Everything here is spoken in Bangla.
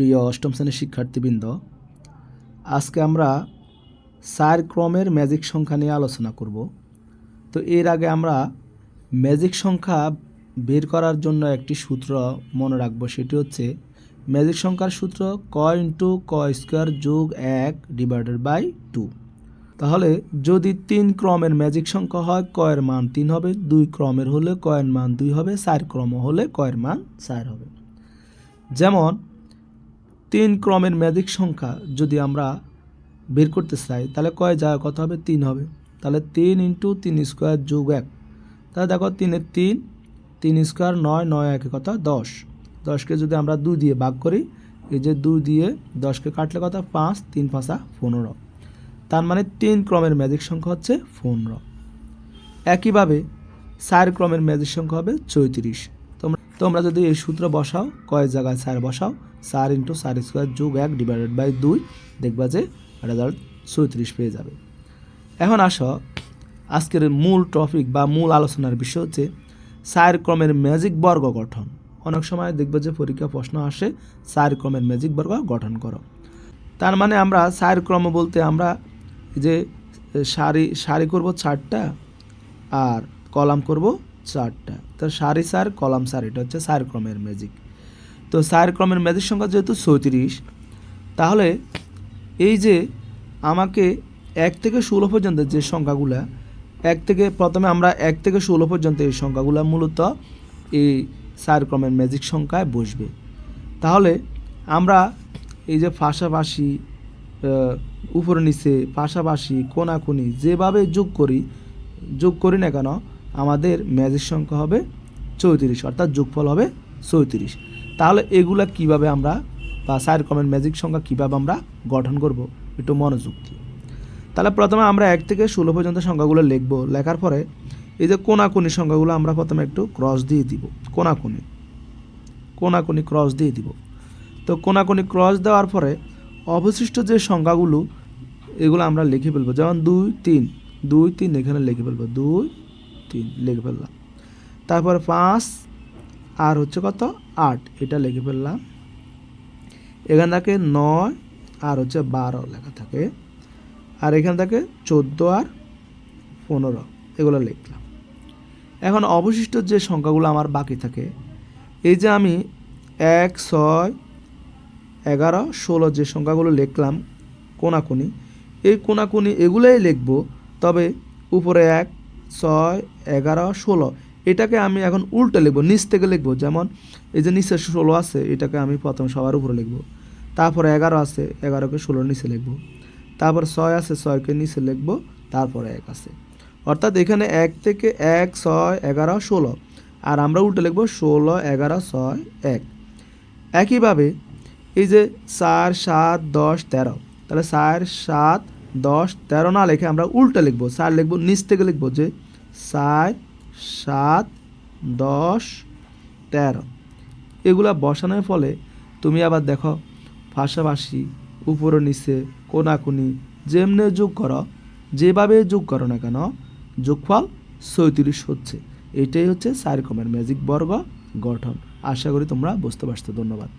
প্রিয় অষ্টম শ্রেণীর শিক্ষার্থীবৃন্দ, আজকে আমরা 4 ক্রমের ম্যাজিক সংখ্যা নিয়ে আলোচনা করব। তো এর আগে আমরা ম্যাজিক সংখ্যা বের করার জন্য একটি সূত্র মনে রাখবো, সেটি হচ্ছে ম্যাজিক সংখ্যার সূত্র ক ইন্টু ক স্কোয়ার যোগ 1 ডিভাইডেড বাই 2। তাহলে যদি 3 ক্রমের ম্যাজিক সংখ্যা হয় ক এর মান 3 হবে, 2 ক্রমের হলে ক এর মান 2 হবে, 4 ক্রম হলে ক এর মান 4 হবে। যেমন 3 ক্রমের ম্যাজিক সংখ্যা যদি আমরা বের করতে চাই তাহলে কয় জায়গায় কত হবে? 3 হবে। তাহলে 3 ইন্টু 3 স্কোয়ার যোগ 1, তাহলে দেখো 3 3, 3 স্কোয়ার 9, 9 1 কত? 10। 10কে যদি আমরা 2 দিয়ে ভাগ করি, এই যে 2 দিয়ে 10কে কাটলে কত? 5, 3 5 15। তার মানে 3 ক্রমের ম্যাজিক সংখ্যা হচ্ছে 15। একইভাবে 4 ক্রমের ম্যাজিক সংখ্যা হবে 34। তোমরা যদি এই সূত্র বসাও, কয় জায়গায় 4 বসাও, 4 ইন্টু 4 স্কোয়ার যোগ 1 ডিভাইডেড বাই 2, দেখবা যে রেজাল্ট 34 পেয়ে যাবে। এখন আসো, আজকের মূল টপিক বা মূল আলোচনার বিষয় হচ্ছে 4 ক্রমের ম্যাজিক বর্গ গঠন। অনেক সময় দেখবে যে পরীক্ষা প্রশ্ন আসে 4 ক্রমের ম্যাজিক বর্গ গঠন করো। তার মানে আমরা 4 ক্রম বলতে আমরা যে সারি করব 4টা আর কলাম করব 4টা, তো সারি 4 কলাম 4, এটা হচ্ছে 4 ক্রমের ম্যাজিক। তো 4 ক্রমের ম্যাজিক সংখ্যা যেহেতু 34, তাহলে এই যে আমাকে 1 থেকে 16 পর্যন্ত যে সংখ্যাগুলা, প্রথমে আমরা 1 থেকে 16 পর্যন্ত এই সংখ্যাগুলো মূলত এই 4 ক্রমের ম্যাজিক সংখ্যায় বসবে। তাহলে আমরা এই যে পাশাপাশি, উপরে নিচে, পাশাপাশি, কোনাকুনি যেভাবে যোগ করি না কেন, আমাদের ম্যাজিক সংখ্যা হবে 34, অর্থাৎ যোগফল হবে 34। তাহলে এগুলা কিভাবে আমরা, বা 4 ক্রমের ম্যাজিক সংখ্যা কিভাবে আমরা গঠন করব, একটু মনোযোগ দিয়ে। তাহলে প্রথমে আমরা 1 থেকে 16 পর্যন্ত সংখ্যাগুলো লিখব। লেখার পরে এই যে কোনাকুনি সংখ্যাগুলো আমরা প্রথমে একটু ক্রস দিয়ে দিব, কোনাকুনি ক্রস দিয়ে দিব। তো কোনাকুনি ক্রস দেওয়ার পরে অবশিষ্ট যে সংখ্যাগুলো, এগুলো আমরা লিখে ফেলবো। যেমন 2 3 এখানে লিখে ফেলবো, 2 3 লিখে ফেললাম। তারপরে 5 আর হচ্ছে কত? 8, এটা লিখে ফেললাম। এখান থেকে 9 আর হচ্ছে 12 লেখা থাকে, আর এখান থেকে 14 আর 15, এগুলো লিখলাম। এখন অবশিষ্ট যে সংখ্যাগুলো আমার বাকি থাকে, এই যে আমি 1 6 11 16 যে সংখ্যাগুলো লিখলাম কোনাকুনি, এই কোনাকুনি এগুলোই লিখব। তবে উপরে 1 6 11 16, এটাকে আমি এখন উল্টে লিখব, নিচ থেকে লিখব। যেমন এই যে নিচে 16 আছে, এটাকে আমি প্রথম সবার উপরে লিখব। তারপরে 11 আছে, 11কে 16 নিচে লিখব। তারপর 6 আছে, 6কে নিচে লিখব। তারপরে 1 আছে, অর্থাৎ এখানে 1 থেকে 1 6 11 16, আর আমরা উল্টে লিখব 16 11 6 1। একইভাবে এই যে 4 7 10 13, তাহলে 4 7 10 13 না লিখে আমরা উল্টে লিখব, 4 লিখব, নিচ থেকে লিখব যে 4 7 10 13। এগুলা বসানোর ফলে তুমি আবার দেখো পাশাপাশি, উপরে নিচে, কোনাকুনি যেভাবে যোগ করো না কেন, যোগফল 34 হচ্ছে। এটাই হচ্ছে 4 ক্রমের ম্যাজিক বর্গ গঠন। আশা করি তোমরা বুঝতে পারছো। ধন্যবাদ।